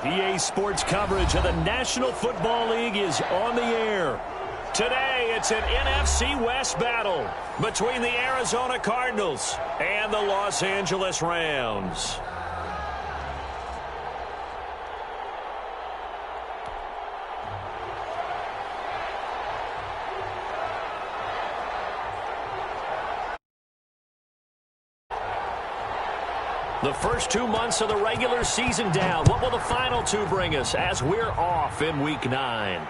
EA Sports coverage of the National Football League is on the air. Today, it's an NFC West battle between the Arizona Cardinals and the Los Angeles Rams. The first 2 months of the regular season down. What will the final two bring us as we're off in Week 9?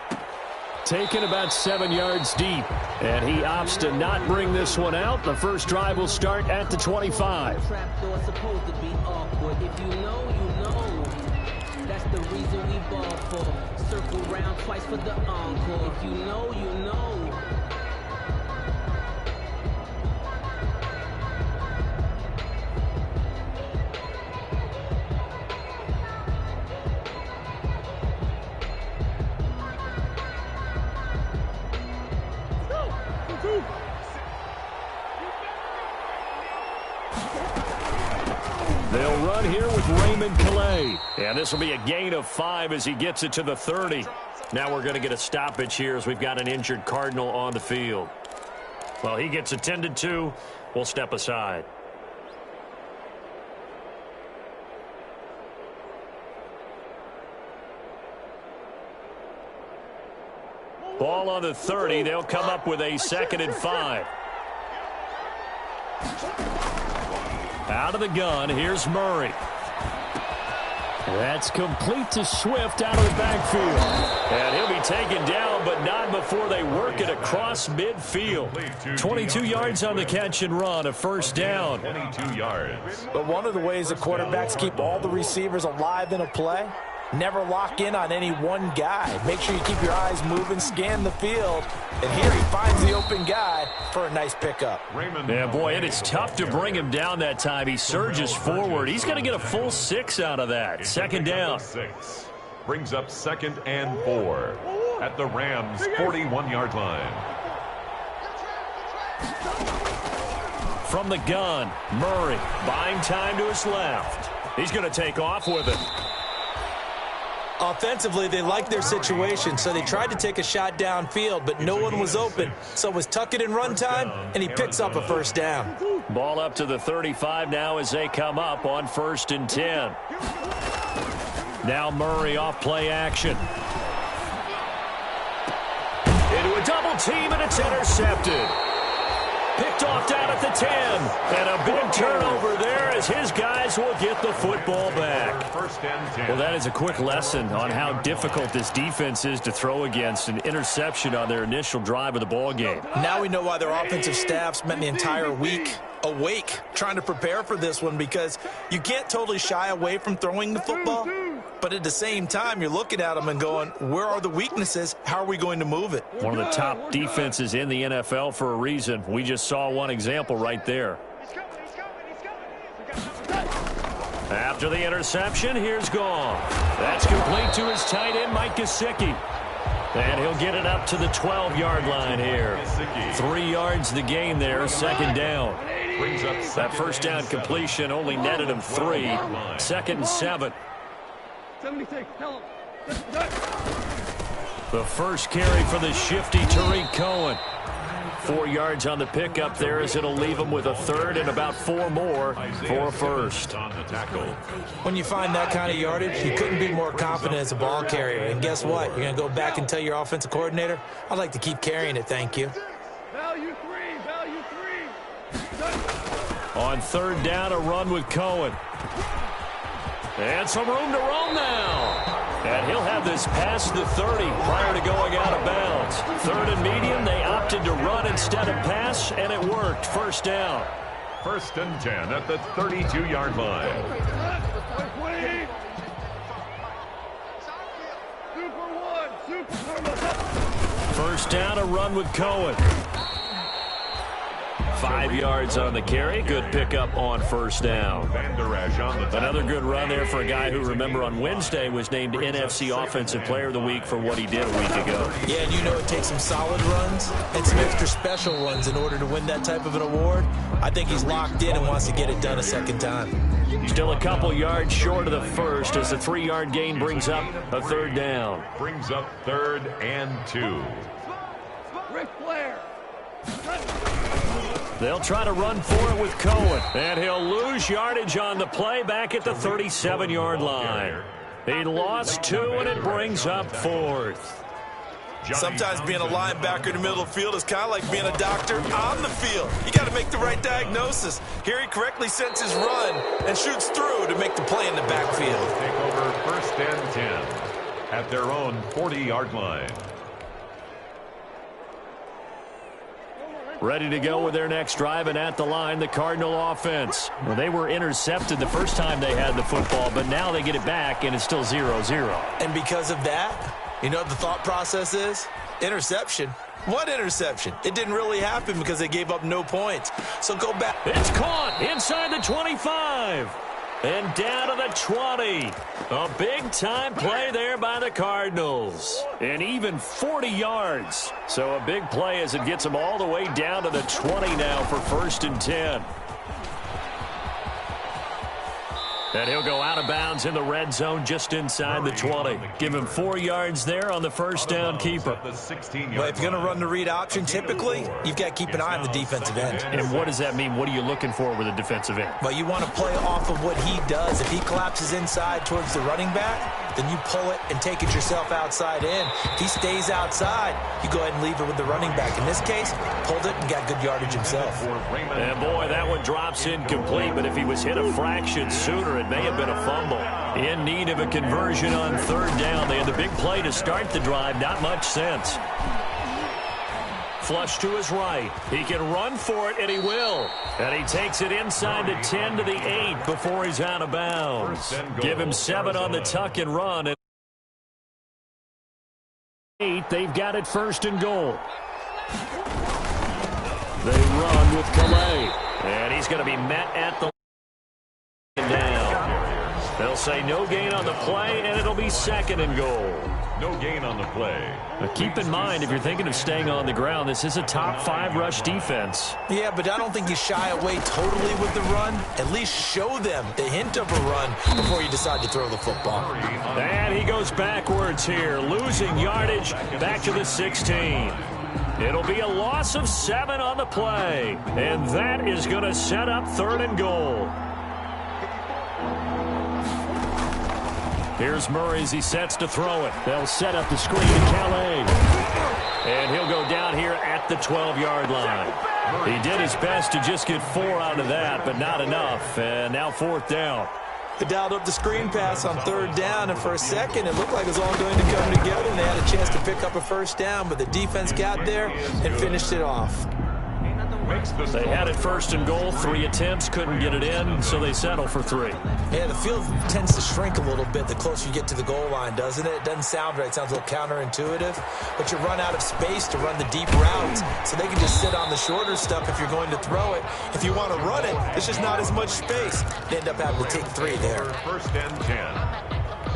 Taken about 7 yards deep, and he opts to not bring this one out. The first drive will start at the 25. If you know, you know. That's the reason we ball for. Circle round twice for the encore. If you know, you know. They'll run here with Raymond Calais. And this will be a gain of 5 as he gets it to the 30. Now we're going to get a stoppage here as we've got an injured Cardinal on the field. Well, he gets attended to. We'll step aside. Ball on the 30. They'll come up with a 2nd and 5. Out of the gun, here's Murray. That's complete to Swift out of the backfield. And he'll be taken down, but not before they work it across midfield. 22 yards on the catch and run, a first down. 22 yards. But one of the ways the quarterbacks keep all the receivers alive in a play, never lock in on any one guy. Make sure you keep your eyes moving, scan the field. And here he finds the open guy for a nice pickup. Yeah, boy, and it's tough to bring him down that time. He surges forward. He's going to get a full 6 out of that. 2nd down. 6 brings up 2nd and 4 at the Rams' 41-yard line. From the gun, Murray buying time to his left. He's going to take off with it. Offensively, they liked their situation, so they tried to take a shot downfield, but no one was open. So it was tuck it in run time, and he picks up a first down. Ball up to the 35 now as they come up on 1st and 10. Now Murray off play action. Into a double team, and it's intercepted. Picked off down at the 10. And a big turnover there as his guys will get the football back. Well, that is a quick lesson on how difficult this defense is to throw against. An interception on their initial drive of the ball game. Now we know why their offensive staff spent the entire week awake trying to prepare for this one, because you can't totally shy away from throwing the football. But at the same time, you're looking at them and going, where are the weaknesses? How are we going to move it? One of the top defenses in the NFL for a reason. We just saw one example right there. After the interception, here's Gone. That's complete to his tight end, Mike Gesicki. And he'll get it up to the 12-yard line here. 3 yards the gain there, 2nd down. That first down completion only netted him 3. 2nd and 7. The first carry for the shifty Tariq Cohen. 4 yards on the pickup there as it'll leave him with a 3rd and about 4 more for a first. When you find that kind of yardage, you couldn't be more confident as a ball carrier. And guess what? You're going to go back and tell your offensive coordinator, I'd like to keep carrying it, thank you. Value 3, value 3. On 3rd down, a run with Cohen. And some room to roam now. And he'll have this past the 30 prior to going out of bounds. 3rd and medium, they opted to run instead of pass, and it worked. First down. 1st and 10 at the 32-yard line. First down, a run with Cohen. 5 yards on the carry. Good pickup on 1st down. Another good run there for a guy who, remember, on Wednesday was named NFC Offensive Player of the Week for what he did a week ago. Yeah, and you know it takes some solid runs and some extra special ones in order to win that type of an award. I think he's locked in and wants to get it done a 2nd time. Still a couple yards short of the first as the 3-yard gain brings up a third down. Brings up 3rd and 2. Ric Flair. They'll try to run for it with Cohen. And he'll lose yardage on the play back at the 37-yard line. He lost 2, and it brings up 4th. Sometimes being a linebacker in the middle of the field is kind of like being a doctor on the field. You got to make the right diagnosis. Here he correctly sets his run and shoots through to make the play in the backfield. Take over 1st and 10 at their own 40-yard line. Ready to go with their next drive, and at the line, the Cardinal offense. Well, they were intercepted the first time they had the football, but now they get it back, and it's still 0-0. And because of that, you know what the thought process is? Interception. What interception? It didn't really happen because they gave up no points. So go back. It's caught inside the 25. And down to the 20. A big-time play there by the Cardinals. And even 40 yards. So a big play as it gets them all the way down to the 20 now for 1st and 10. And he'll go out of bounds in the red zone just inside the 20. Give him 4 yards there on the first down keeper. Well, if you're going to run the read option, typically, you've got to keep an eye on the defensive end. And what does that mean? What are you looking for with a defensive end? Well, you want to play off of what he does. If he collapses inside towards the running back, then you pull it and take it yourself outside in. If he stays outside, you go ahead and leave it with the running back. In this case, pulled it and got good yardage himself. And boy, that one drops incomplete, but if he was hit a fraction sooner, it may have been a fumble. In need of a conversion on 3rd down. They had the big play to start the drive. Not much sense. Flush to his right. He can run for it, and he will. And he takes it inside the 10 to the 8 before he's out of bounds. Give him 7 on the tuck and run. And 8, they've got it 1st and goal. They run with Calais. And he's going to be met at the line down. They'll say no gain on the play, and it'll be 2nd and goal. No gain on the play. But keep in mind, if you're thinking of staying on the ground, this is a top 5 rush defense. Yeah, but I don't think you shy away totally with the run. At least show them the hint of a run before you decide to throw the football. And he goes backwards here, losing yardage back to the 16. It'll be a loss of 7 on the play. And that is going to set up 3rd and goal. Here's Murray as he sets to throw it. They'll set up the screen to Calais. And he'll go down here at the 12-yard line. He did his best to just get 4 out of that, but not enough. And now 4th down. They dialed up the screen pass on 3rd down, and for a second it looked like it was all going to come together, and they had a chance to pick up a 1st down, but the defense got there and finished it off. They had it 1st and goal, 3 attempts, couldn't get it in, so they settle for 3. Yeah, the field tends to shrink a little bit the closer you get to the goal line, doesn't it? It doesn't sound right. It sounds a little counterintuitive, but you run out of space to run the deep routes, so they can just sit on the shorter stuff if you're going to throw it. If you want to run it, there's just not as much space. They end up having to take 3 there. 1st and 10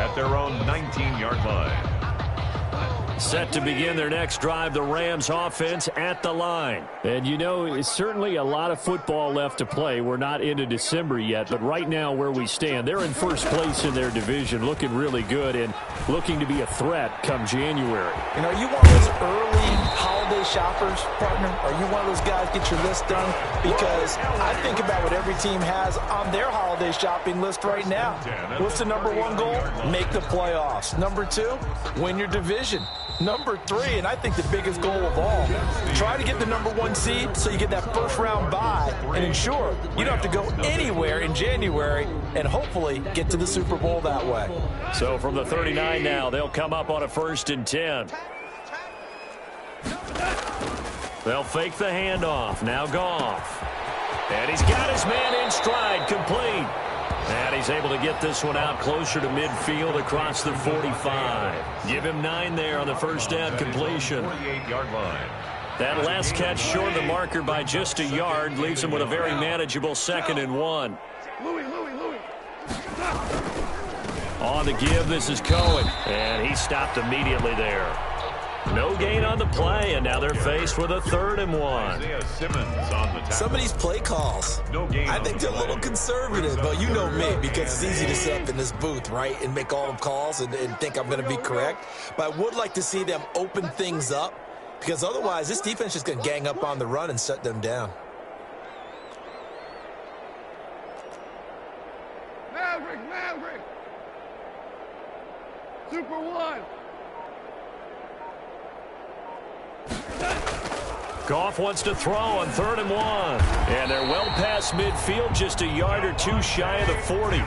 at their own 19-yard line. Set to begin their next drive, the Rams offense at the line. And you know, it's certainly a lot of football left to play. We're not into December yet, but right now where we stand, they're in 1st place in their division, looking really good and looking to be a threat come January. You know, you want those early holiday shoppers, partner? Are you one of those guys get your list done? Because I think about what every team has on their holiday shopping list right now. What's the number 1 goal? Make the playoffs. Number 2, win your division. Number 3, and I think the biggest goal of all, try to get the number 1 seed so you get that 1st round bye and ensure you don't have to go anywhere in January and hopefully get to the Super Bowl that way. So from the 39 now, they'll come up on a 1st and 10. They'll fake the handoff. Now Goff. And he's got his man in stride, complete. And he's able to get this one out closer to midfield across the 45. Give him 9 there on the 1st down completion. 48-yard line. That last catch short of the marker by just a yard leaves him with a very manageable 2nd and 1. Louis. On the give, this is Cohen. And he stopped immediately there. No gain on the play, and now they're faced with a 3rd and 1. Some of these play calls, I think they're a little conservative, but you know me, because it's easy to sit up in this booth, right, and make all the calls and think I'm going to be correct. But I would like to see them open things up, because otherwise this defense is going to gang up on the run and shut them down. Maverick! Super 1! Goff wants to throw on 3rd and 1. And they're well past midfield, just a yard or two shy of the 40.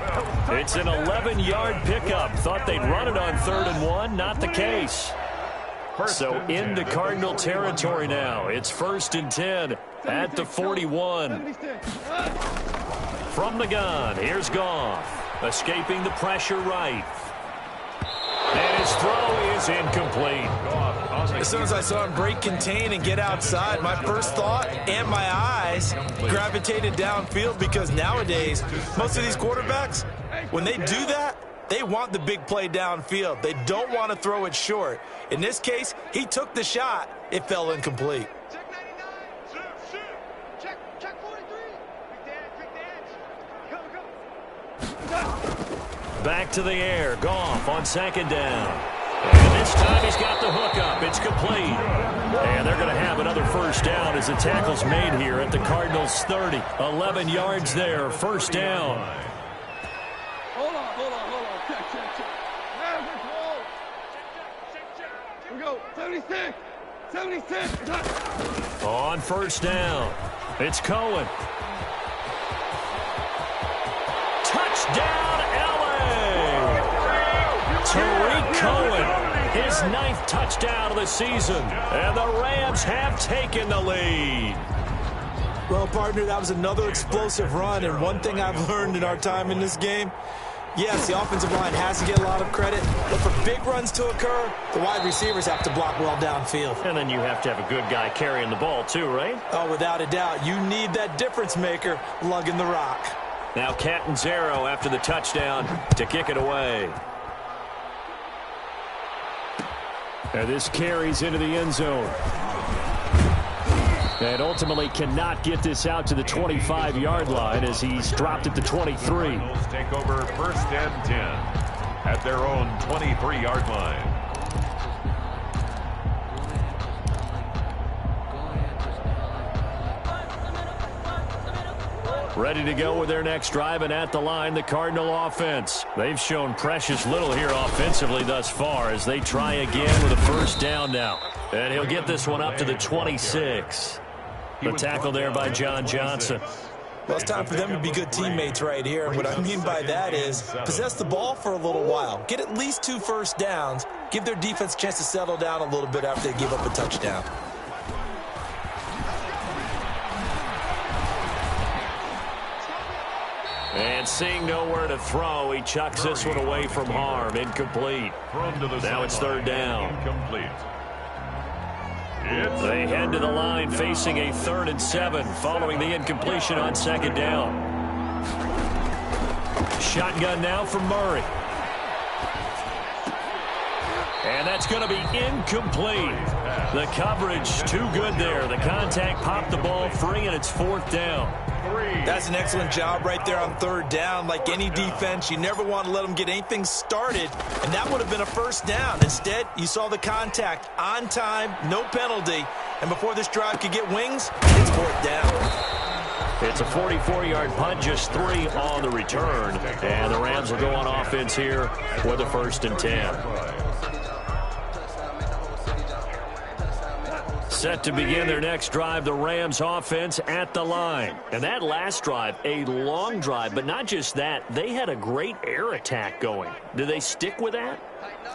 It's an 11-yard pickup. Thought they'd run it on 3rd and 1. Not the case. So into Cardinal territory now. It's 1st and 10 at the 41. From the gun, here's Goff. Escaping the pressure right. And his throw is incomplete. As soon as I saw him break contain and get outside, my first thought and my eyes gravitated downfield, because nowadays, most of these quarterbacks, when they do that, they want the big play downfield. They don't want to throw it short. In this case, he took the shot. It fell incomplete. Check 99. Shoot. Check 43. Quick dance. Go. Back to the air. Goff on 2nd down. And this time he's got the hook up. It's complete. And they're going to have another 1st down as the tackle's made here at the Cardinals 30. 11 yards there. 1st down. Hold on. Check. Maverick, hold. Check. Here we go. 76. On 1st down. It's Cohen. Touchdown, LA! Tariq Cohen, his 9th touchdown of the season. And the Rams have taken the lead. Well, partner, that was another explosive run, and one thing I've learned in our time in this game, yes, the offensive line has to get a lot of credit, but for big runs to occur, the wide receivers have to block well downfield. And then you have to have a good guy carrying the ball too, right? Oh, without a doubt. You need that difference maker lugging the rock. Now Catanzaro after the touchdown to kick it away. And this carries into the end zone. And ultimately cannot get this out to the 25-yard line as he's dropped at the 23. Cardinals take over 1st and 10 at their own 23-yard line. Ready to go with their next drive, and at the line, the Cardinal offense. They've shown precious little here offensively thus far as they try again with a 1st down now. And he'll get this one up to the 26. The tackle there by John Johnson. Well, it's time for them to be good teammates right here. And what I mean by that is possess the ball for a little while. Get at least 2 1st downs. Give their defense a chance to settle down a little bit after they give up a touchdown. And seeing nowhere to throw, he chucks this one away from harm. Incomplete. Now it's 3rd down. Incomplete. They head to the line facing a 3rd and 7 following the incompletion on 2nd down. Shotgun now from Murray. And that's going to be incomplete. The coverage too good there. The contact popped the ball free, and it's 4th down. That's an excellent job right there on 3rd down. Like any defense, you never want to let them get anything started, and that would have been a 1st down. Instead, you saw the contact on time, no penalty, and before this drive could get wings, it's 4th down. It's a 44-yard punt, just 3 on the return, and the Rams will go on offense here with a 1st and 10. Set to begin their next drive, the Rams offense at the line. And that last drive, a long drive, but not just that, they had a great air attack going. Do they stick with that?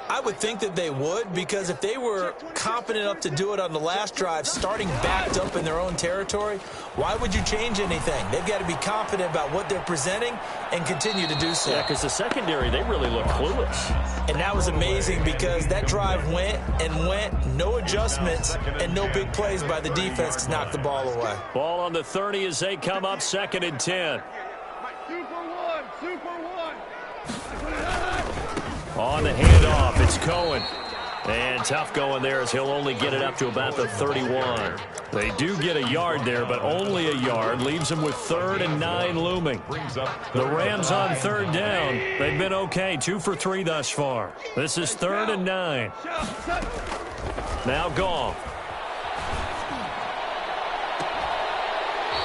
I would think that they would, because if they were confident enough to do it on the last drive, starting backed up in their own territory, why would you change anything? They've got to be confident about what they're presenting and continue to do so. Yeah, because the secondary, they really look clueless. And that was amazing because that drive went and went, no adjustments, and no big plays by the defense to knock the ball away. Ball on the 30 as they come up 2nd and 10. Super one. On the handoff, it's Cohen. And tough going there as he'll only get it up to about the 31. They do get a yard there, but only a yard. Leaves them with 3rd and 9 looming. The Rams on 3rd down. They've been okay, 2 for 3 thus far. This is 3rd and 9. Now Goff.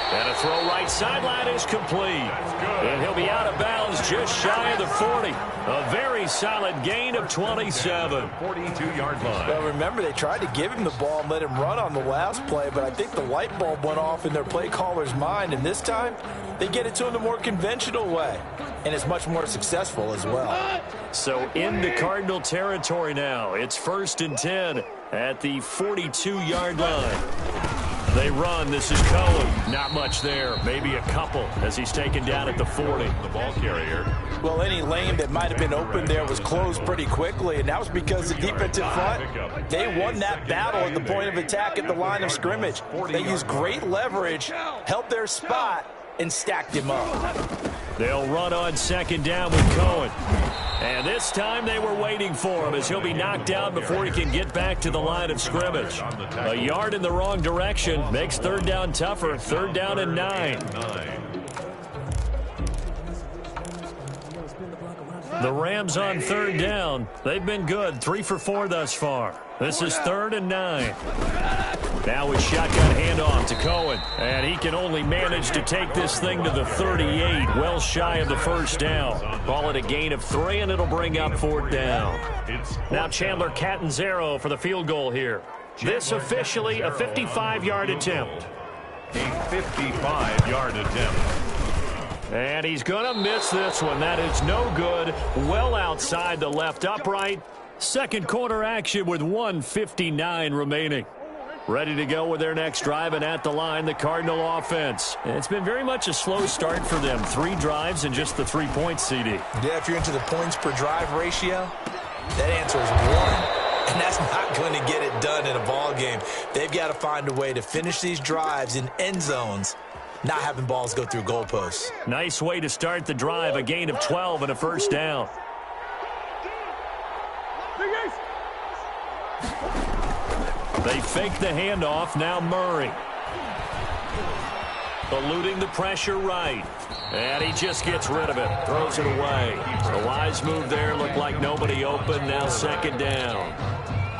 And a throw right sideline is complete. And he'll be out of bounds just shy of the 40. A very solid gain of 27. 42-yard line. Well, remember, they tried to give him the ball and let him run on the last play, but I think the light bulb went off in their play caller's mind, and this time they get it to him the more conventional way, and it's much more successful as well. So into Cardinal territory now. It's 1st and 10 at the 42-yard line. They run. This is Cohen. Not much there. Maybe a couple as he's taken down at the 40. The ball carrier. Well, any lane that might have been open there was closed pretty quickly, and that was because the defensive front, they won that battle at the point of attack at the line of scrimmage. They used great leverage, held their spot, and stacked him up. They'll run on 2nd down with Cohen. And this time they were waiting for him as he'll be knocked down before he can get back to the line of scrimmage. A yard in the wrong direction makes 3rd down tougher. 3rd down and 9. The Rams on 3rd down. They've been good. 3 for 4 thus far. This is 3rd and 9. Now with shotgun handoff to Cohen. And he can only manage to take this thing to the 38, well shy of the 1st down. Call it a gain of 3, and it'll bring up 4th down. Now Chandler Catanzaro for the field goal here. This officially a 55-yard attempt. A 55-yard attempt. And he's going to miss this one. That is no good. Well outside the left upright. Second quarter action with 1:59 remaining. Ready to go with their next drive, and at the line, the Cardinal offense. It's been very much a slow start for them. 3 drives and just the 3 points, CD. Yeah, if you're into the points per drive ratio, that answer is 1. And that's not going to get it done in a ball game. They've got to find a way to finish these drives in end zones, not having balls go through goalposts. Nice way to start the drive. A gain of 12 and a 1st down. They fake the handoff. Now Murray. Eluding the pressure right. And he just gets rid of it. Throws it away. A wise move there. Looked like nobody open. Now 2nd down.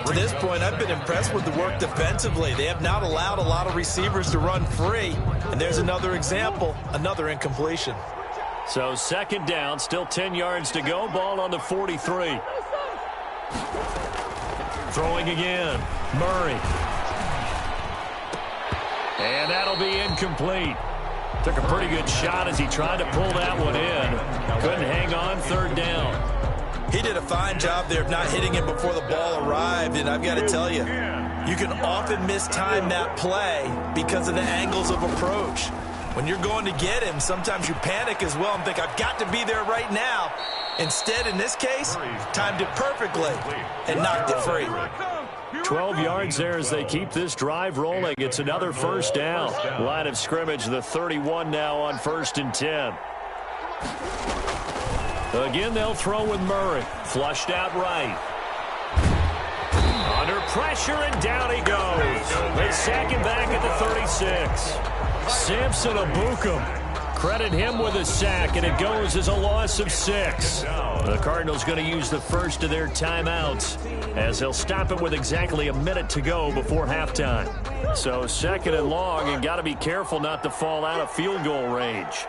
To this point, I've been impressed with the work defensively. They have not allowed a lot of receivers to run free. And there's another example, another incompletion. So 2nd down, still 10 yards to go. Ball on the 43. Throwing again. Murray. And that'll be incomplete. Took a pretty good shot as he tried to pull that one in. Couldn't hang on. 3rd down. He did a fine job there of not hitting him before the ball arrived, and I've got to tell you, you can often mistime that play because of the angles of approach. When you're going to get him, sometimes you panic as well and think, I've got to be there right now. Instead, in this case, timed it perfectly and knocked it free. 12 yards there as they keep this drive rolling. It's another 1st down. Line of scrimmage, the 31 now on 1st and 10. Again, they'll throw with Murray. Flushed out right. Under pressure, and down he goes. They sack him back at the 36. Samson Abukum. Credit him with a sack, and it goes as a loss of 6. The Cardinals going to use the first of their timeouts as they'll stop it with exactly a minute to go before halftime. So 2nd and long, and got to be careful not to fall out of field goal range.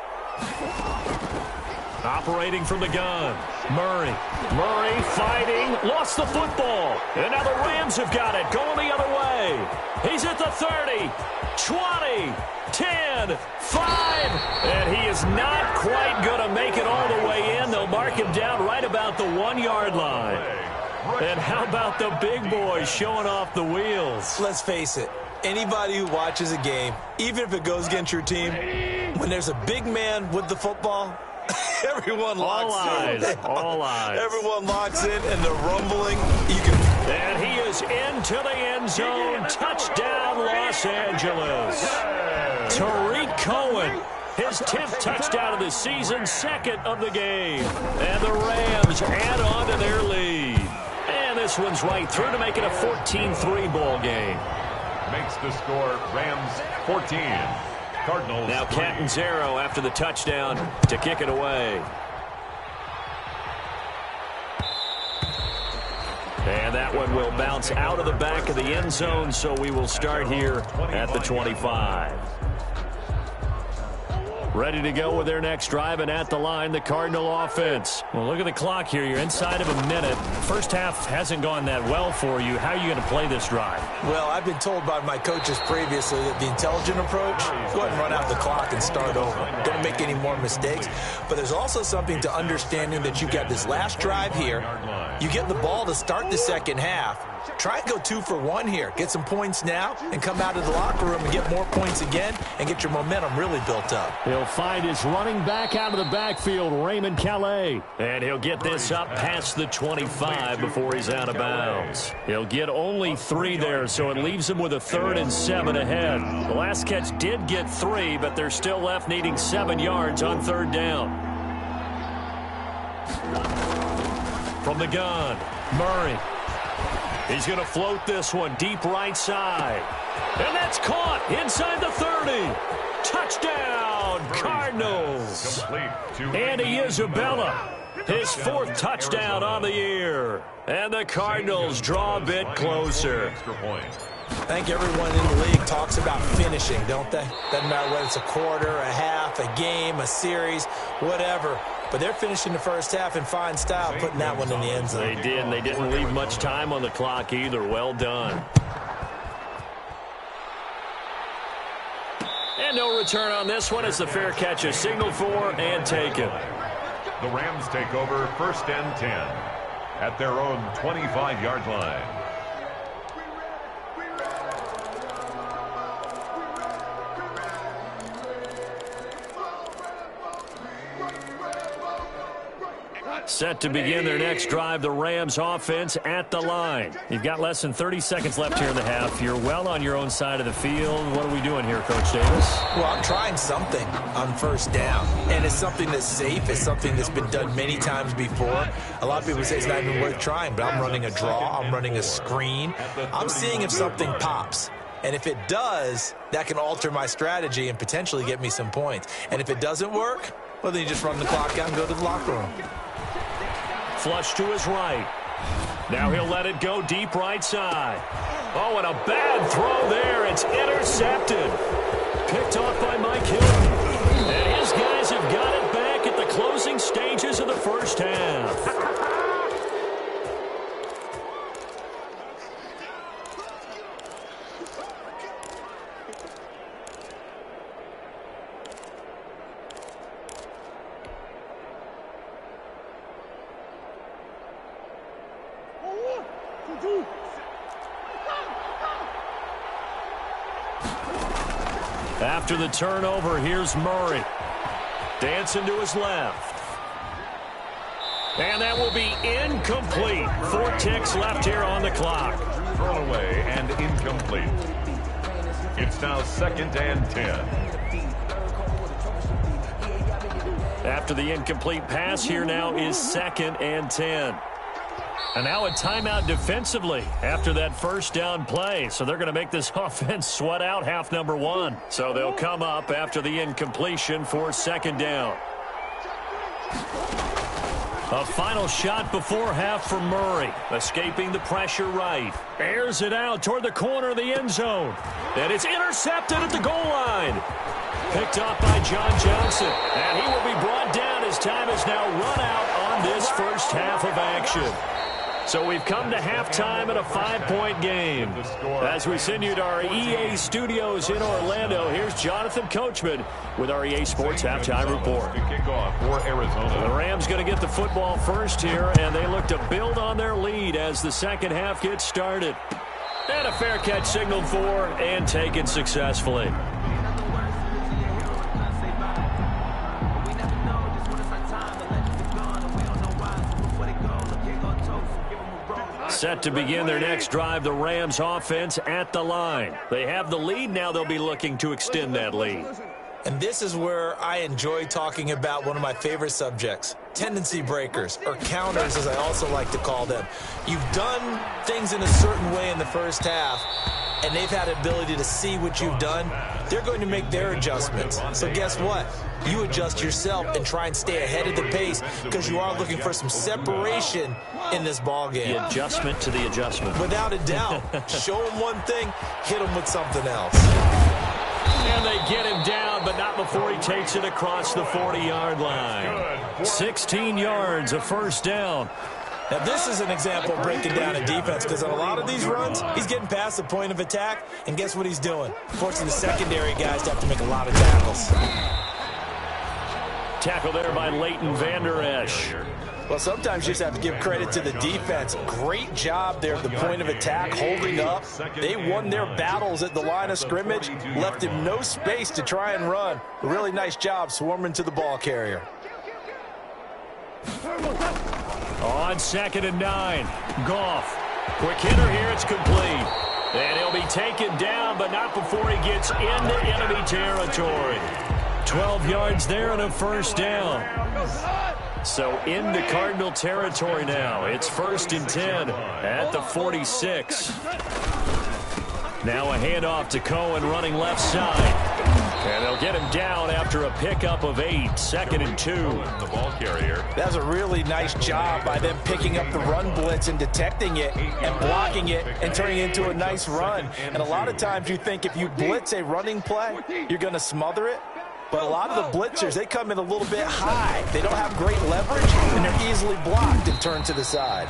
Operating from the gun. Murray. Murray fighting. Lost the football. And now the Rams have got it. Going the other way. He's at the 30. 20. 10. 5. And he is not quite going to make it all the way in. They'll mark him down right about the 1-yard line. And how about the big boys showing off the wheels? Let's face it. Anybody who watches a game, even if it goes against your team, when there's a big man with the football, everyone locks in. All eyes. Everyone locks in, and the rumbling, you can... And he is into the end zone. Touchdown, Los Angeles. Tariq Cohen, his 10th touchdown of the season, 2nd of the game. And the Rams add on to their lead. And this one's right through to make it a 14-3 ball game. Makes the score Rams 14. Cardinals. Now Catanzaro after the touchdown to kick it away. And that one will bounce out of the back of the end zone, so we will start here at the 25. Ready to go with their next drive, and at the line, the Cardinal offense. Well, look at the clock here. You're inside of a minute. First half hasn't gone that well for you. How are you going to play this drive? Well, I've been told by my coaches previously that the intelligent approach, go ahead and run out the clock and start over. Don't make any more mistakes. But there's also something to understanding that you've got this last drive here. You get the ball to start the second half. Try and go 2 for 1 here. Get some points now and come out of the locker room and get more points again and get your momentum really built up. He'll find his running back out of the backfield, Raymond Calais. And he'll get this up past the 25 before he's out of bounds. He'll get only 3 there, so it leaves him with a 3rd and 7 ahead. The last catch did get 3, but they're still left needing 7 yards on 3rd down. From the gun, Murray. He's going to float this one deep right side. And that's caught inside the 30. Touchdown, Cardinals. Andy Isabella, his 4th touchdown on the year. And the Cardinals draw a bit closer. I think everyone in the league talks about finishing, don't they? Doesn't matter whether it's a quarter, a half, a game, a series, whatever. But they're finishing the first half in fine style, putting that one in the end zone. They did, and they didn't leave much time on the clock either. Well done. And no return on this one as the fair catch is signaled for and taken. The Rams take over 1st and 10 at their own 25-yard line. Set to begin their next drive, the Rams offense at the line. You've got less than 30 seconds left here in the half. You're well on your own side of the field. What are we doing here, Coach Davis? Well, I'm trying something on 1st down, and it's something that's safe. It's something that's been done many times before. A lot of people say it's not even worth trying, but I'm running a draw. I'm running a screen. I'm seeing if something pops. And if it does, that can alter my strategy and potentially get me some points. And if it doesn't work, well, then you just run the clock out and go to the locker room. Flush to his right. Now he'll let it go deep right side. Oh, and a bad throw there. It's intercepted. Picked off by Mike Hilton. And his guys have got it back at the closing stages of the first half. After the turnover, here's Murray. Dancing to his left. And that will be incomplete. 4 ticks left here on the clock. Thrown away and incomplete. It's now 2nd and 10. After the incomplete pass, here now is 2nd and 10. And now a timeout defensively after that first down play. So they're going to make this offense sweat out half number 1. So they'll come up after the incompletion for 2nd down. A final shot before half for Murray. Escaping the pressure right. Airs it out toward the corner of the end zone. And it's intercepted at the goal line. Picked off by John Johnson. And he will be brought down as time is now run out on this first half of action. So we've come to halftime in a 5-point game. As we send you to our EA studios in Orlando, here's Jonathan Coachman with our EA Sports Halftime Report. Kickoff for Arizona. The Rams going to get the football first here, and they look to build on their lead as the second half gets started. And a fair catch signaled for and taken successfully. Set to begin their next drive, the Rams offense at the line. They have the lead now. They'll be looking to extend that lead. And this is where I enjoy talking about one of my favorite subjects, tendency breakers, or counters as I also like to call them. You've done things in a certain way in the first half, and they've had the ability to see what you've done. They're going to make their adjustments. So guess what? You adjust yourself and try and stay ahead of the pace because you are looking for some separation in this ball game. The adjustment to the adjustment. Without a doubt. Show them one thing, hit them with something else. And they get him down, but not before he takes it across the 40-yard line. 16 yards, a first down. Now, this is an example of breaking down a defense because on a lot of these runs, he's getting past the point of attack, and guess what he's doing? Forcing the secondary guys to have to make a lot of tackles. Tackle there by Leighton Vander Esch. Well, sometimes you just have to give credit to the defense. Great job there at the point of attack, holding up. They won their battles at the line of scrimmage, left him no space to try and run. A really nice job swarming to the ball carrier. On 2nd and 9, Goff. Quick hitter here, it's complete. And he'll be taken down, but not before he gets into enemy territory. 12 yards there and a first down. So into Cardinal territory now. It's 1st and 10 at the 46. Now a handoff to Cohen running left side. And they'll get him down after a pickup of 8, 2nd and 2. The ball carrier. That was a really nice job by them picking up the run blitz and detecting it and blocking it and turning it into a nice run. And a lot of times you think if you blitz a running play, you're going to smother it. But a lot of the blitzers, they come in a little bit high. They don't have great leverage, and they're easily blocked and turned to the side.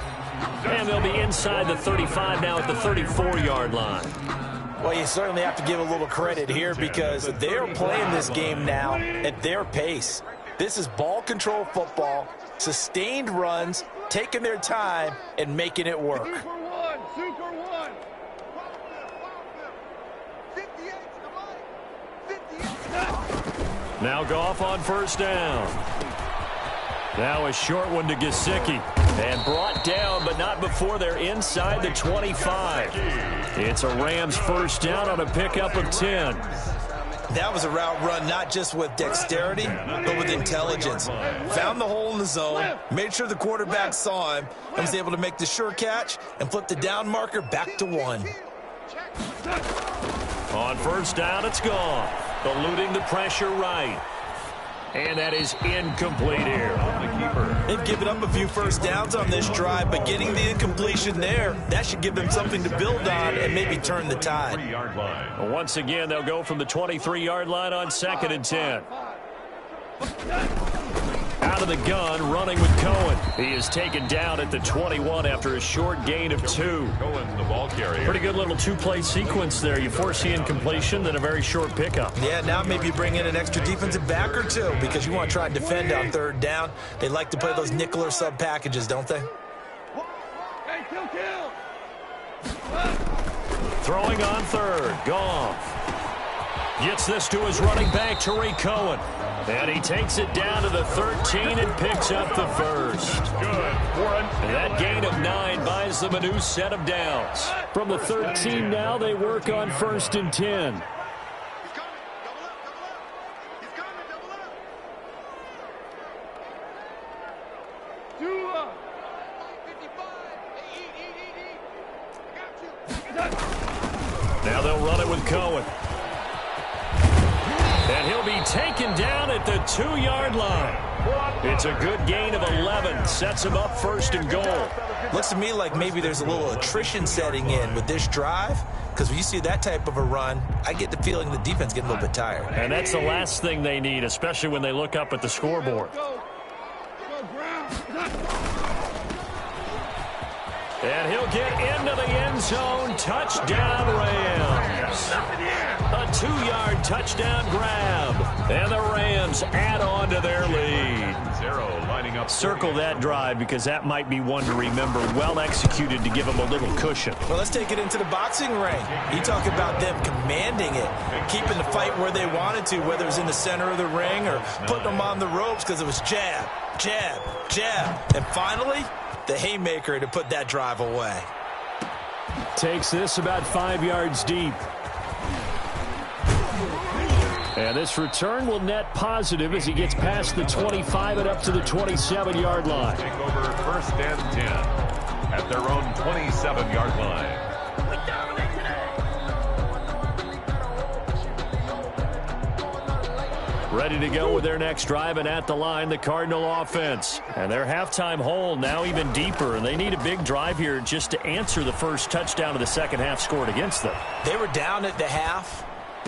And they'll be inside the 35 now at the 34-yard line. Well, you certainly have to give a little credit here because they're playing this game now at their pace. This is ball control football, sustained runs, taking their time, and making it work. Super one. Now Goff on first down. Now a short one to Gesicki. And brought down, but not before they're inside the 25. It's a Rams first down on a pickup of 10. That was a route run not just with dexterity, but with intelligence. Found the hole in the zone, made sure the quarterback saw him, and was able to make the sure catch and flip the down marker back to 1. On first down, it's gone. Eluding the pressure right. And that is incomplete here. They've given up a few first downs on this drive, but getting the incompletion there, that should give them something to build on and maybe turn the tide. Once again, they'll go from the 23-yard line on 2nd and 10. Out of the gun, running with Cohen. He is taken down at the 21 after a short gain of 2. Cohen, the ball carrier. Pretty good little two-play sequence there. You force the incompletion, then a very short pickup. Yeah, now maybe you bring in an extra defensive back or two because you want to try and defend on 3rd down. They like to play those nickel or sub packages, don't they? Hey, kill. Throwing on 3rd, Goff. Gets this to his running back, Tariq Cohen. And he takes it down to the 13 and picks up the first. And that gain of 9 buys them a new set of downs. From the 13 now, they work on 1st and 10. Now they'll run it with Cohen. And he'll be taken down at the 2-yard line. It's a good gain of 11. Sets him up 1st and goal. Looks to me like maybe there's a little attrition setting in with this drive because when you see that type of a run, I get the feeling the defense getting a little bit tired. And that's the last thing they need, especially when they look up at the scoreboard. And he'll get into the end zone. Touchdown, Rams. A 2-yard touchdown grab. And the Rams add on to their lead. Lining up. Circle that drive because that might be one to remember. Well executed to give them a little cushion. Well, let's take it into the boxing ring. You talk about them commanding it, keeping the fight where they wanted to, whether it was in the center of the ring or putting them on the ropes because it was jab, jab, jab. And finally, the haymaker to put that drive away. Takes this about 5 yards deep. And this return will net positive as he gets past the 25 and up to the 27-yard line. Take over 1st and 10 at their own 27-yard line. Ready to go with their next drive, and at the line, the Cardinal offense. And their halftime hole now even deeper, and they need a big drive here just to answer the first touchdown of the second half scored against them. They were down at the half.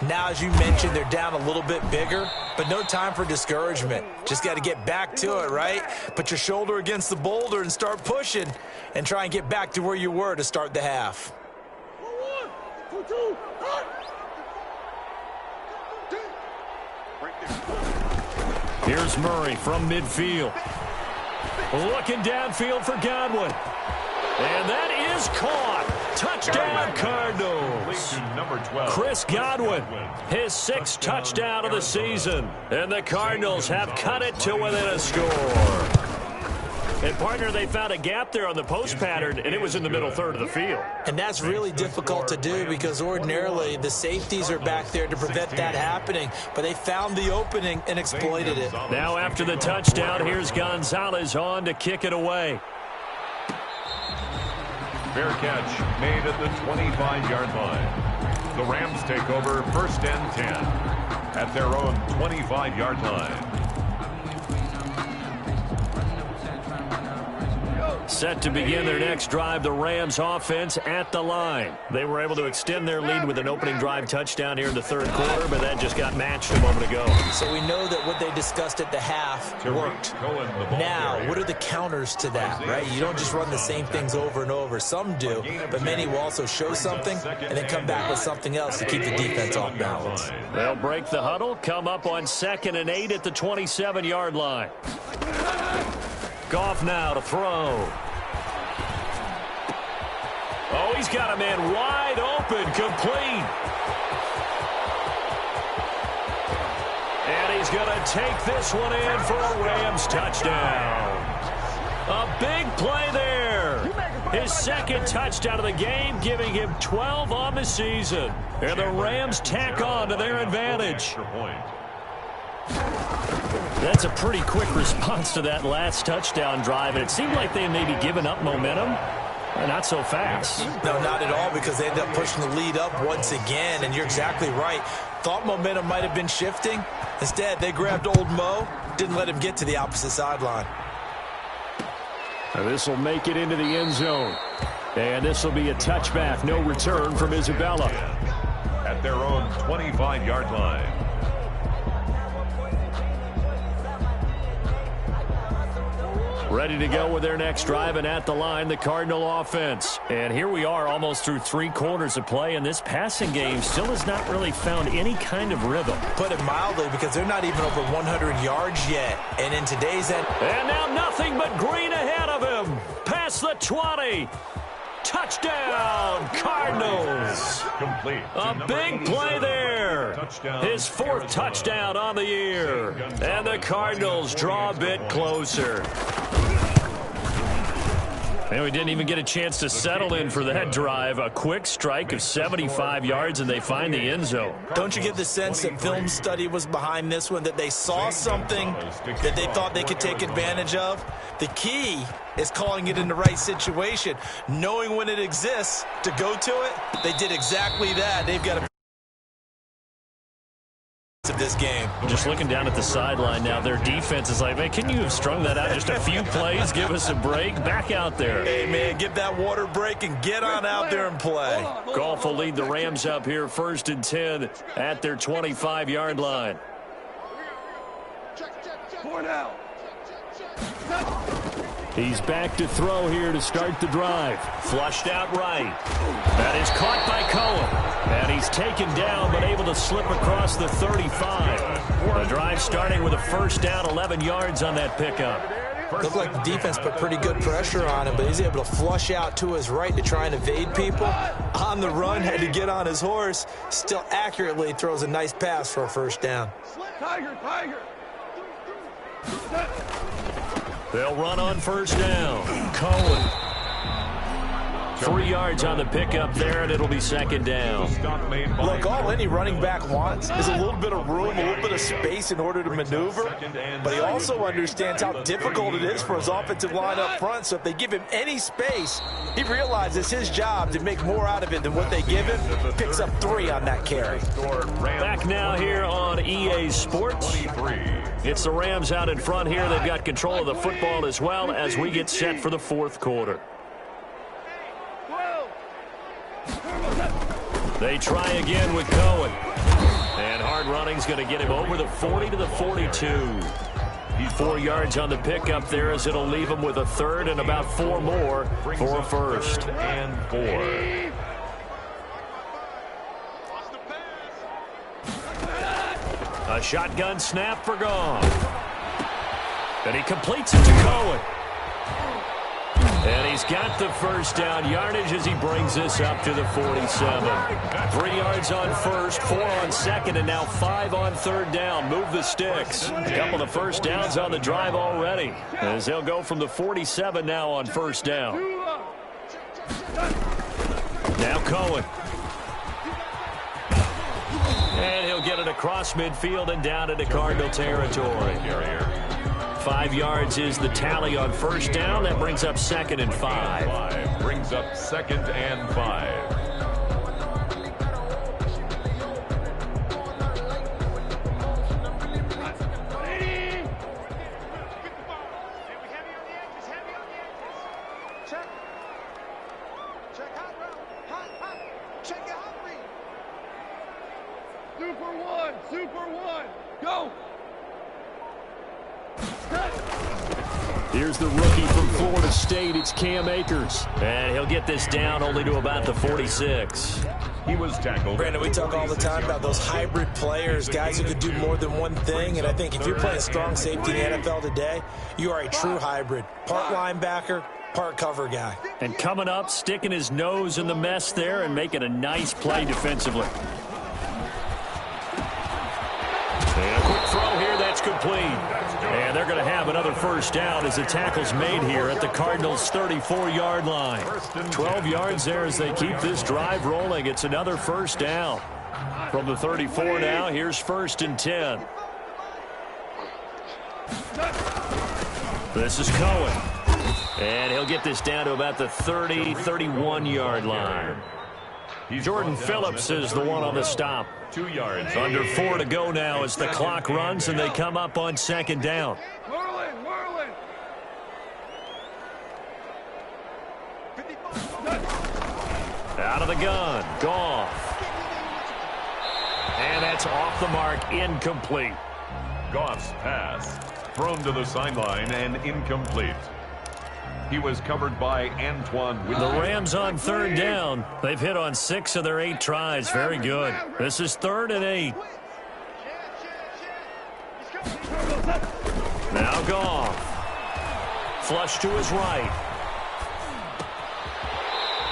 Now, as you mentioned, they're down a little bit bigger, but no time for discouragement. Just got to get back to it, right? Put your shoulder against the boulder and start pushing and try and get back to where you were to start the half. 1, 2, 2, Here's Murray from midfield. Looking downfield for Godwin. And that is caught. Touchdown, Cardinals. Number 12. Chris Godwin, his 6th touchdown of the season. And the Cardinals have cut it to within a score. And, partner, they found a gap there on the post pattern, and it was in the middle third of the field. And that's really difficult to do because ordinarily the safeties are back there to prevent that happening. But they found the opening and exploited it. Now after the touchdown, here's Gonzalez on to kick it away. Fair catch made at the 25-yard line. The Rams take over 1st and 10 at their own 25-yard line. Set to begin their next drive, the Rams offense at the line. They were able to extend their lead with an opening drive touchdown here in the third quarter, but that just got matched a moment ago. So we know that what they discussed at the half worked. Now, what are the counters to that, right? You don't just run the same things over and over. Some do, but many will also show something and then come back with something else to keep the defense off balance. They'll break the huddle, come up on 2nd and 8 at the 27-yard line. Goff now to throw. Oh, he's got a man wide open, complete. And he's going to take this one in for a Rams touchdown. A big play there. His 2nd touchdown of the game, giving him 12 on the season. And the Rams tack on to their advantage. That's a pretty quick response to that last touchdown drive, and it seemed like they had maybe given up momentum. Not so fast. No, not at all, because they ended up pushing the lead up once again, and you're exactly right. Thought momentum might have been shifting. Instead, they grabbed old Mo, didn't let him get to the opposite sideline. This will make it into the end zone. And this will be a touchback, no return from Isabella. At their own 25-yard line. Ready to go with their next drive, and at the line, the Cardinal offense. And here we are almost through 3 quarters of play, and this passing game still has not really found any kind of rhythm. Put it mildly, because they're not even over 100 yards yet. And in today's end. And now nothing but green ahead of him. Past the 20. Touchdown, Cardinals. Complete. A big play there. His 4th touchdown on the year. And the Cardinals draw a bit closer. And we didn't even get a chance to settle in for that drive. A quick strike of 75 yards, and they find the end zone. Don't you get the sense that film study was behind this one, that they saw something that they thought they could take advantage of? The key is calling it in the right situation, knowing when it exists to go to it. They did exactly that. They've got a of this game. Just looking down at the sideline now, their defense is like, man, can you have strung that out just a few plays? Give us a break. Back out there. Hey, man, give that water break and get on out there and play. Goff will lead the Rams up here 1st and 10 at their 25-yard line. 4 now. He's back to throw here to start the drive. Flushed out right. That is caught by Cohen. And he's taken down but able to slip across the 35. The drive starting with a 1st down, 11 yards on that pickup. Looked like the defense put pretty good pressure on him, but he's able to flush out to his right to try and evade people. On the run, had to get on his horse. Still accurately throws a nice pass for a 1st down. Tiger, Tiger. They'll run on 1st down. Cohen 3 yards on the pickup there, and it'll be second down. Look, all any running back wants is a little bit of room, a little bit of space in order to maneuver, but he also understands how difficult it is for his offensive line up front, so if they give him any space, he realizes his job to make more out of it than what they give him. Picks up 3 on that carry. Back now here on EA Sports. It's the Rams out in front here. They've got control of the football as well as we get set for the fourth quarter. They try again with Cohen. And hard running's going to get him over the 40 to the 42. 4 yards on the pickup there as it'll leave him with a third and about 4 more for a first. And 4. A shotgun snap for Goff. And he completes it to Cohen. And he's got the first down yardage as he brings this up to the 47. 3 yards on first, 4 on second, and now 5 on third down. Move the sticks. A couple of first downs on the drive already, as they'll go from the 47 now on first down. Now Cohen. And he'll get it across midfield and down into Cardinal territory. 5 yards is the tally on first down. That brings up second and 5. Brings up second and 5. Super one, go! Here's the rookie from Florida State. It's Cam Akers. And he'll get this down only to about the 46. He was tackled. Brandon, we talk all the time about those hybrid players, guys who could do more than one thing. And I think if you're playing strong safety in the NFL today, you are a true hybrid. Part linebacker, part cover guy. And coming up, sticking his nose in the mess there and making a nice play defensively. And a quick throw here, that's complete. And they're going to have another first down as the tackle's made here at the Cardinals' 34-yard line. 12 yards there as they keep this drive rolling. It's another first down. From the 34 now, here's first and 10. This is Cohen. And he'll get this down to about the 30, 31-yard line. Jordan Phillips is the one on the stop. 2 yards. Under 4 to go now as the clock runs and they come up on second down. Whirling. Out of the gun. Goff. And that's off the mark. Incomplete. Goff's pass. Thrown to the sideline and incomplete. He was covered by Antoine Winfield. The Rams on third down. They've hit on 6 of their 8 tries. Very good. This is 3rd and 8. Now Goff. Flush to his right.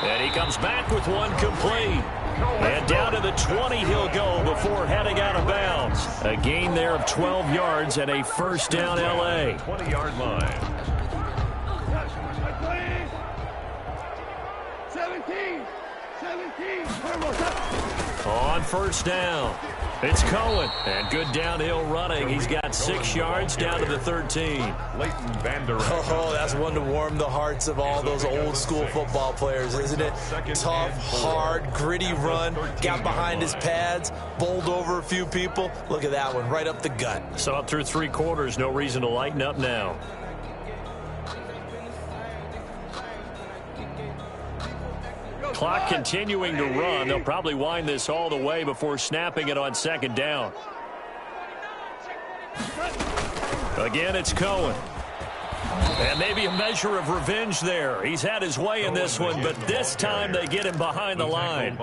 And he comes back with one complete. And down to the 20 he'll go before heading out of bounds. A gain there of 12 yards and a first down L.A. 20-yard line. 17. On first down, it's Cohen. And good downhill running. He's got 6 yards down to the 13. Leighton Vander. Oh, that's one to warm the hearts of all those old-school football players, isn't it? Tough, hard, gritty run. Got behind his pads, bowled over a few people. Look at that one, right up the gut. So up through 3 quarters, no reason to lighten up now. Clock continuing to run. They'll probably wind this all the way before snapping it on second down. Again, it's Cohen. And maybe a measure of revenge there. He's had his way in this one, but this time they get him behind the line.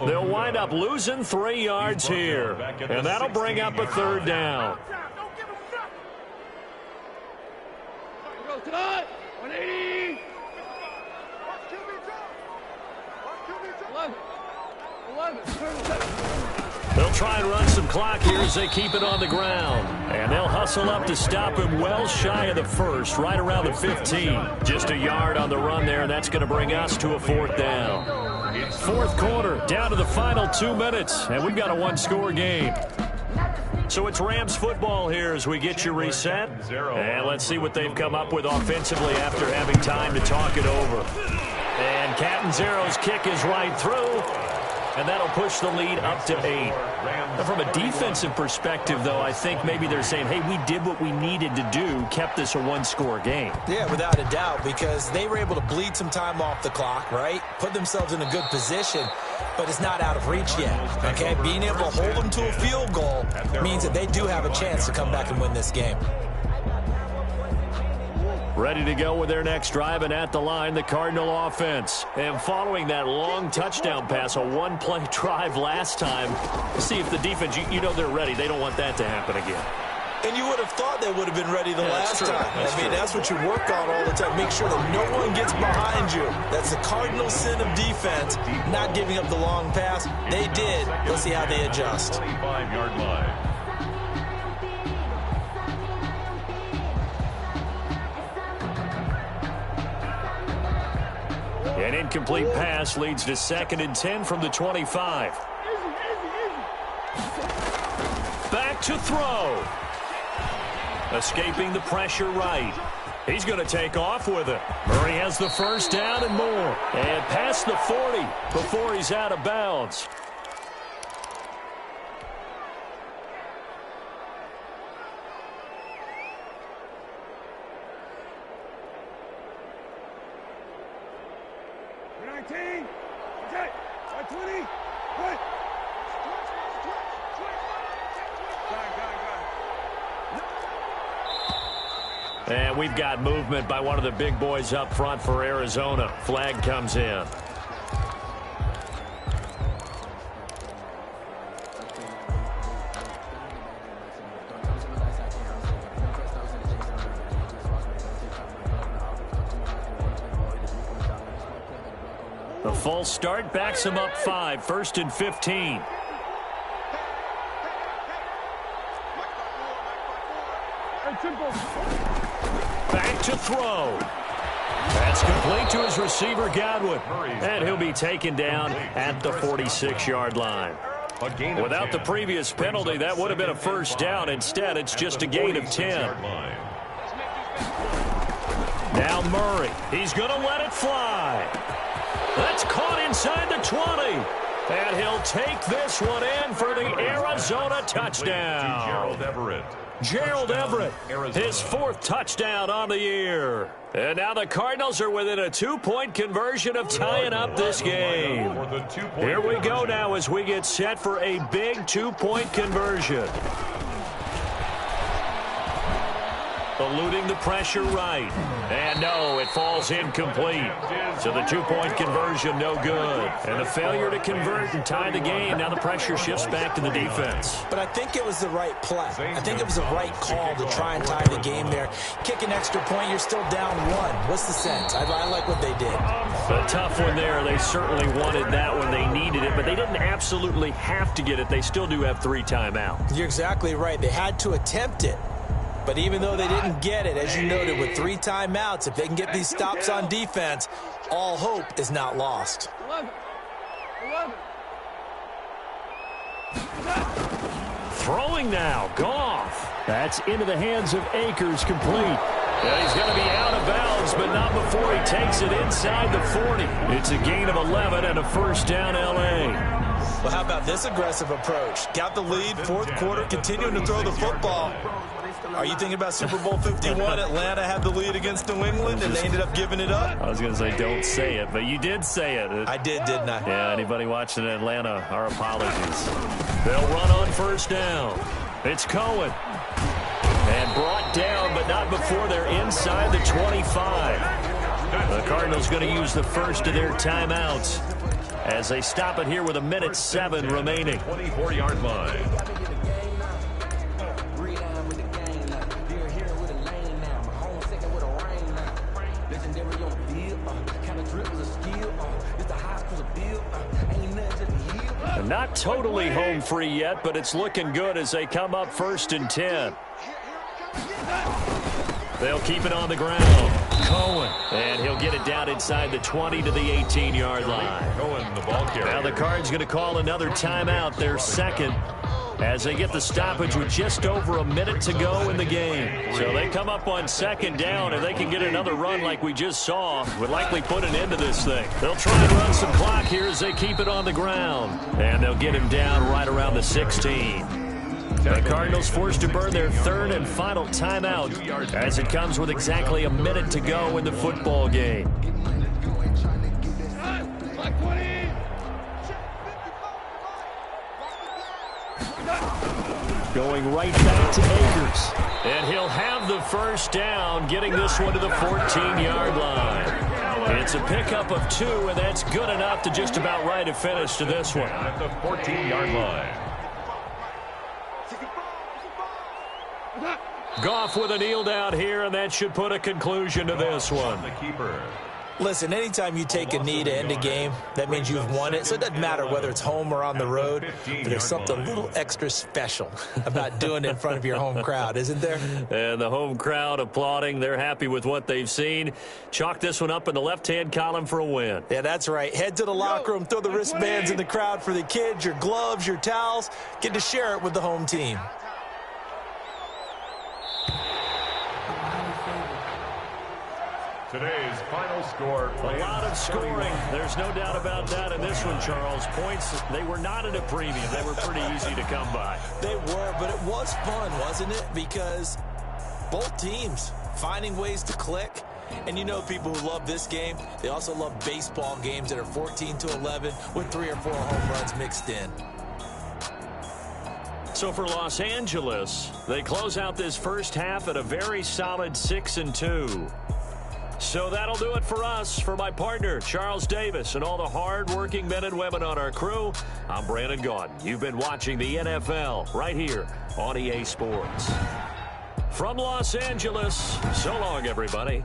They'll wind up losing 3 yards here. And that'll bring up a third down. 180. 11. They'll try and run some clock here as they keep it on the ground. And they'll hustle up to stop him well shy of the first, right around the 15. Just a yard on the run there, and that's going to bring us to a 4th down. Fourth quarter, down to the final 2 minutes, and we've got a one-score game. So it's Rams football here as we get you reset. And let's see what they've come up with offensively after having time to talk it over. And Catanzaro's kick is right through. And that'll push the lead up to 8. Now, from a defensive perspective, though, I think maybe they're saying, hey, we did what we needed to do, kept this a one-score game. Yeah, without a doubt, because they were able to bleed some time off the clock, right? Put themselves in a good position, but it's not out of reach yet, okay? Being able to hold them to a field goal means that they do have a chance to come back and win this game. Ready to go with their next drive, and at the line, the Cardinal offense. And following that long touchdown pass, a one-play drive last time, see if the defense, you know they're ready. They don't want that to happen again. And you would have thought they would have been ready the last time. That's what you work on all the time. Make sure that no one gets behind you. That's the cardinal sin of defense, not giving up the long pass. They did. Let's see how they adjust. 25-yard line. An incomplete pass leads to 2nd and 10 from the 25. Back to throw. Escaping the pressure right. He's going to take off with it. Murray has the first down and more. And past the 40 before he's out of bounds. And we've got movement by one of the big boys up front for Arizona. Flag comes in. The full start backs him up 5, 1st and 15. Back to throw. That's complete to his receiver, Godwin. And he'll be taken down at the 46-yard line. Without the previous penalty, that would have been a first down. Instead, it's just a gain of 10. Now Murray. He's going to let it fly. That's caught inside the 20. And he'll take this one in for the Arizona touchdown. Gerald Everett, his 4th touchdown on the year. And now the Cardinals are within a 2-point conversion of tying up this game. Here we go now as we get set for a big 2-point conversion. Eluding the pressure right. And no, it falls incomplete. So the 2-point conversion, no good. And the failure to convert and tie the game. Now the pressure shifts back to the defense. But I think it was the right play. I think it was the right call to try and tie the game there. Kick an extra point, you're still down 1. What's the sense? I like what they did. A tough one there. They certainly wanted that when they needed it, but they didn't absolutely have to get it. They still do have 3 timeouts. You're exactly right. They had to attempt it. But even though they didn't get it, as you noted, with 3 timeouts, if they can get these stops on defense, all hope is not lost. 11. Throwing now, Goff. That's into the hands of Akers, complete. And he's going to be out of bounds, but not before he takes it inside the 40. It's a gain of 11 and a first down, L.A. Well, how about this aggressive approach? Got the lead, 4th quarter, continuing to throw the football. Are you thinking about Super Bowl 51? Atlanta had the lead against New England, and they ended up giving it up? I was going to say, don't say it, but you did say it. I did, didn't I? Yeah, anybody watching Atlanta, our apologies. They'll run on first down. It's Cohen. And brought down, but not before they're inside the 25. The Cardinals going to use the first of their timeouts as they stop it here with 1:07 remaining. 24-yard line. Not totally home free yet, but it's looking good as they come up 1st and 10. They'll keep it on the ground. Cohen. And he'll get it down inside the 20 to the 18-yard line. Cohen, the ball carrier. Now the Cards going to call another timeout, their second, as they get the stoppage with just over a minute to go in the game. So they come up on 2nd down, and they can get another run like we just saw. Would likely put an end to this thing. They'll try and run some clock here as they keep it on the ground. And they'll get him down right around the 16. The Cardinals forced to burn their 3rd and final timeout as it comes with exactly a minute to go in the football game. Going right back to Akers. And he'll have the 1st down, getting this one to the 14-yard line. It's a pickup of 2, and that's good enough to just about write a finish to this one. At the 14-yard line. Goff with a kneel down here, and that should put a conclusion to this one. The keeper. Listen, anytime you take a knee to end a game, that means you've won it. So it doesn't matter whether it's home or on the road. But there's something a little extra special about doing it in front of your home crowd, isn't there? And the home crowd applauding. They're happy with what they've seen. Chalk this one up in the left-hand column for a win. Yeah, that's right. Head to the locker room, throw the wristbands in the crowd for the kids, your gloves, your towels. Get to share it with the home team. Today's final score. A lot of scoring. There's no doubt about that in this one, Charles. Points, they were not at a premium. They were pretty easy to come by. They were, but it was fun, wasn't it? Because both teams finding ways to click. And you know people who love this game, they also love baseball games that are 14-11 with 3 or 4 home runs mixed in. So for Los Angeles, they close out this first half at a very solid 6-2. So that'll do it for us. For my partner, Charles Davis, and all the hard-working men and women on our crew, I'm Brandon Gaudin. You've been watching the NFL right here on EA Sports. From Los Angeles, so long, everybody.